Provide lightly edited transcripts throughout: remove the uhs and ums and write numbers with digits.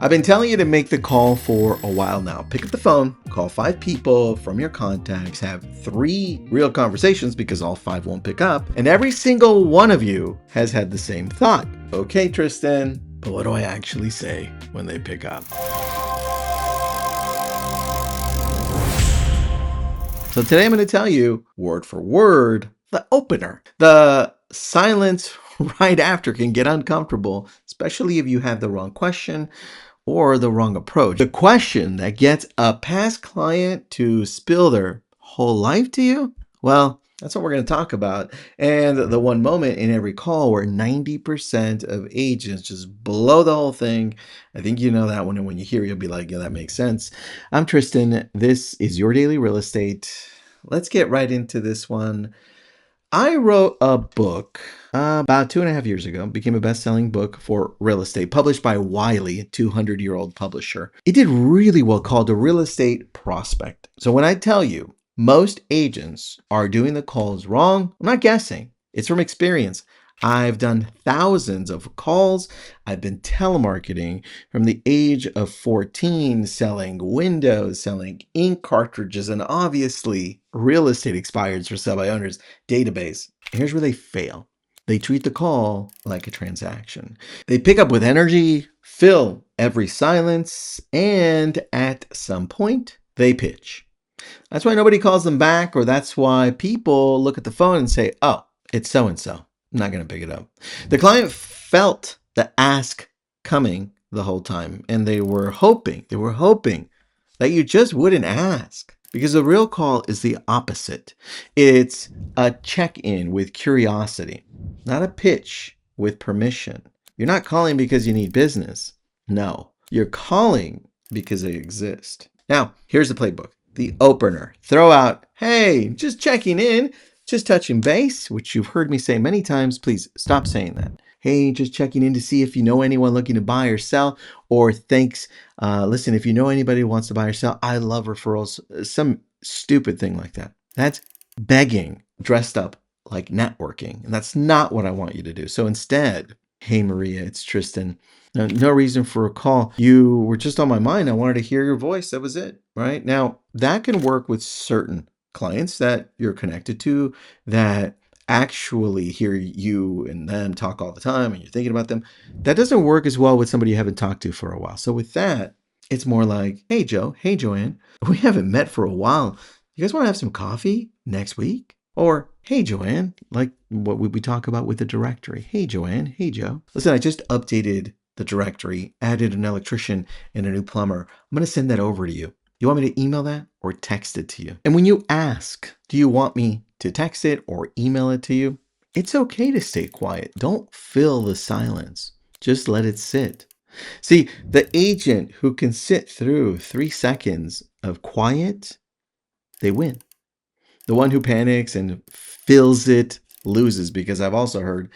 I've been telling you to make the call for a while now. Pick up the phone, call 5 people from your contacts, have 3 real conversations because all 5 won't pick up, and every single one of you has had the same thought. Okay, Tristan, but what do I actually say when they pick up? So today I'm going to tell you, word for word, the opener. The silence right after can get uncomfortable, especially if you have the wrong question or the wrong approach. The question that gets a past client to spill their whole life to you, well, that's what we're going to talk about. And the one moment in every call where 90% of agents just blow the whole thing. I think you know that one. And when you hear it, you'll be like, yeah, that makes sense. I'm Tristan. This is Your Daily Real Estate. Let's get right into this one. I wrote a book about 2.5 years ago, became a best-selling book for real estate, published by Wiley, a 200-year-old publisher. It did really well, called A Real Estate Prospect. So when I tell you most agents are doing the calls wrong, I'm not guessing. It's from experience. I've done thousands of calls. I've been telemarketing from the age of 14, selling windows, selling ink cartridges, and obviously real estate expireds for sale by owners database. Here's where they fail. They treat the call like a transaction. They pick up with energy, fill every silence, and at some point, they pitch. That's why nobody calls them back, or that's why people look at the phone and say, oh, it's so-and-so. I'm not going to pick it up. The client felt the ask coming the whole time, and they were hoping that you just wouldn't ask. Because the real call is the opposite. It's a check-in with curiosity, not a pitch with permission. You're not calling because you need business. No, you're calling because they exist. Now, here's the playbook. The opener. Throw out, hey, just checking in, just touching base, which you've heard me say many times. Please stop saying that. Hey, just checking in to see if you know anyone looking to buy or sell, or thanks. Listen, if you know anybody who wants to buy or sell, I love referrals. Some stupid thing like that. That's begging dressed up like networking. And that's not what I want you to do. So instead, hey, Maria, it's Tristan. No reason for a call. You were just on my mind. I wanted to hear your voice. That was it, right? Now, that can work with certain clients that you're connected to that actually hear you and them talk all the time and you're thinking about them. That doesn't work as well with somebody you haven't talked to for a while. So with that, it's more like, hey, Joe, hey, Joanne, we haven't met for a while. You guys want to have some coffee next week? Or, hey, Joanne, like what we talk about with the directory. Hey, Joanne, hey, Joe. Listen, I just updated the directory, added an electrician and a new plumber. I'm going to send that over to you. You want me to email that or text it to you? And when you ask, do you want me to text it or email it to you? It's okay to stay quiet. Don't fill the silence. Just let it sit. See, the agent who can sit through 3 seconds of quiet, they win. The one who panics and fills it loses, because I've also heard,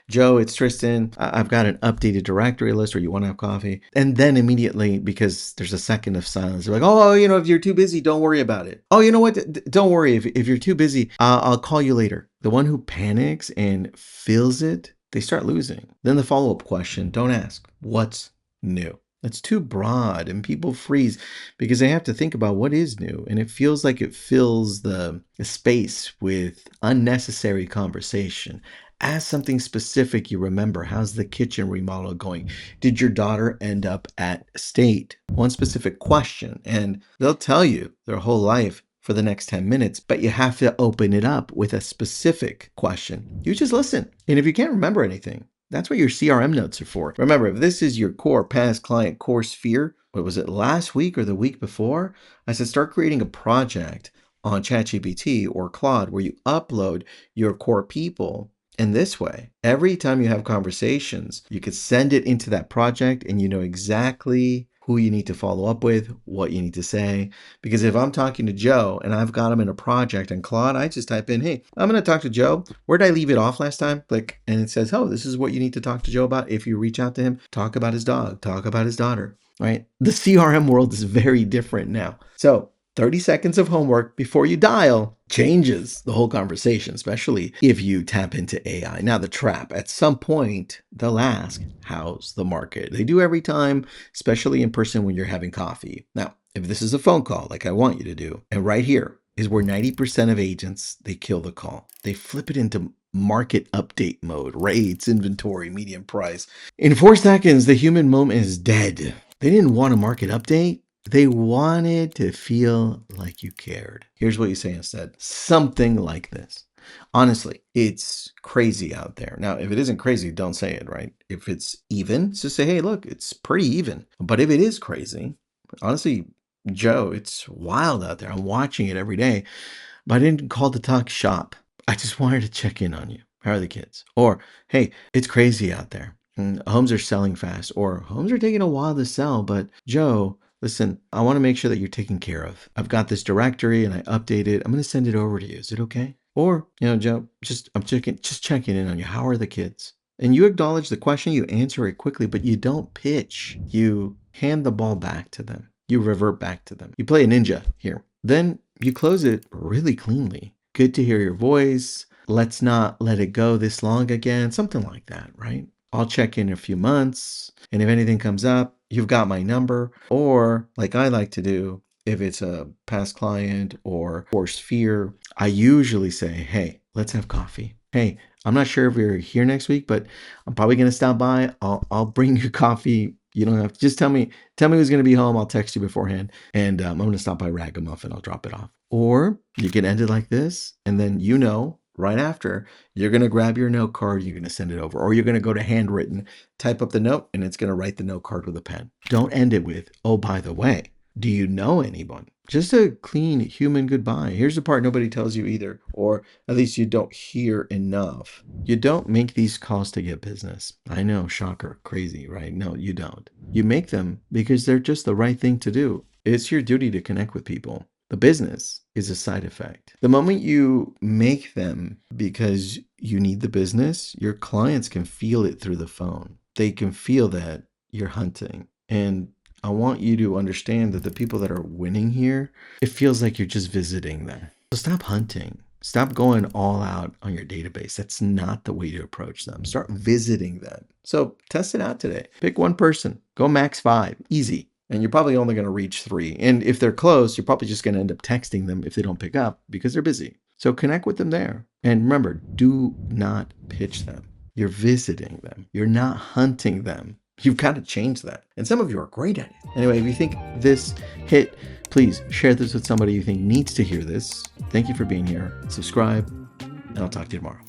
Joe, it's Tristan. I've got an updated directory list, or you want to have coffee? And then immediately, because there's a second of silence, they're like, oh, if you're too busy, don't worry about it. Oh, you know what? Don't worry. If you're too busy, I'll call you later. The one who panics and fills it, they start losing. Then the follow-up question, don't ask, what's new? That's too broad, and people freeze because they have to think about what is new, and it feels like it fills the space with unnecessary conversation. Ask something specific you remember. How's the kitchen remodel going? Did your daughter end up at State? One specific question, and they'll tell you their whole life for the next 10 minutes, but you have to open it up with a specific question. You just listen, and if you can't remember anything, that's what your CRM notes are for. Remember, if this is your core past client core sphere, what was it, last week or the week before? I said start creating a project on ChatGPT or Claude where you upload your core people. And this way, every time you have conversations, you could send it into that project and you know exactly who you need to follow up with, what you need to say. Because if I'm talking to Joe and I've got him in a project in Claude, I just type in, hey, I'm going to talk to Joe. Where did I leave it off last time? Click, and it says, oh, this is what you need to talk to Joe about. If you reach out to him, talk about his dog, talk about his daughter, right? The CRM world is very different now. So 30 seconds of homework before you dial changes the whole conversation, especially if you tap into AI. Now, the trap, at some point, they'll ask, how's the market? They do every time, especially in person when you're having coffee. Now, if this is a phone call like I want you to do, and right here is where 90% of agents, they kill the call. They flip it into market update mode, rates, inventory, median price. In 4 seconds, the human moment is dead. They didn't want a market update. They wanted to feel like you cared. Here's what you say instead. Something like this. Honestly, it's crazy out there. Now, if it isn't crazy, don't say it, right? If it's even, just say, hey, look, it's pretty even. But if it is crazy, honestly, Joe, it's wild out there. I'm watching it every day. But I didn't call to talk shop. I just wanted to check in on you. How are the kids? Or, hey, it's crazy out there. Homes are selling fast, or homes are taking a while to sell. But Joe, listen, I want to make sure that you're taken care of. I've got this directory and I update it. I'm going to send it over to you. Is it okay? Or, Joe, I'm checking in on you. How are the kids? And you acknowledge the question, you answer it quickly, but you don't pitch. You hand the ball back to them. You revert back to them. You play a ninja here. Then you close it really cleanly. Good to hear your voice. Let's not let it go this long again. Something like that, right? I'll check in a few months. And if anything comes up, you've got my number. Or like I like to do, if it's a past client or sphere, I usually say, hey, let's have coffee. Hey, I'm not sure if you're here next week, but I'm probably going to stop by. I'll bring you coffee. You don't have to just tell me who's going to be home. I'll text you beforehand, and I'm going to stop by Ragamuffin. I'll drop it off. Or you can end it like this, and then right after, you're going to grab your note card, you're going to send it over, or you're going to go to handwritten, type up the note, and it's going to write the note card with a pen. Don't end it with, oh, by the way, do you know anyone? Just a clean human goodbye. Here's the part nobody tells you either, or at least you don't hear enough. You don't make these calls to get business. I know, shocker, crazy, right? No, you don't. You make them because they're just the right thing to do. It's your duty to connect with people. The business is a side effect. The moment you make them because you need the business, your clients can feel it through the phone. They can feel that you're hunting. And I want you to understand that the people that are winning here, it feels like you're just visiting them. So stop hunting. Stop going all out on your database. That's not the way to approach them. Start visiting them. So test it out today. Pick one person. Go max 5. Easy. And you're probably only going to reach 3. And if they're close, you're probably just going to end up texting them if they don't pick up because they're busy. So connect with them there. And remember, do not pitch them. You're visiting them. You're not hunting them. You've got to change that. And some of you are great at it. Anyway, if you think this hit, please share this with somebody you think needs to hear this. Thank you for being here. Subscribe, and I'll talk to you tomorrow.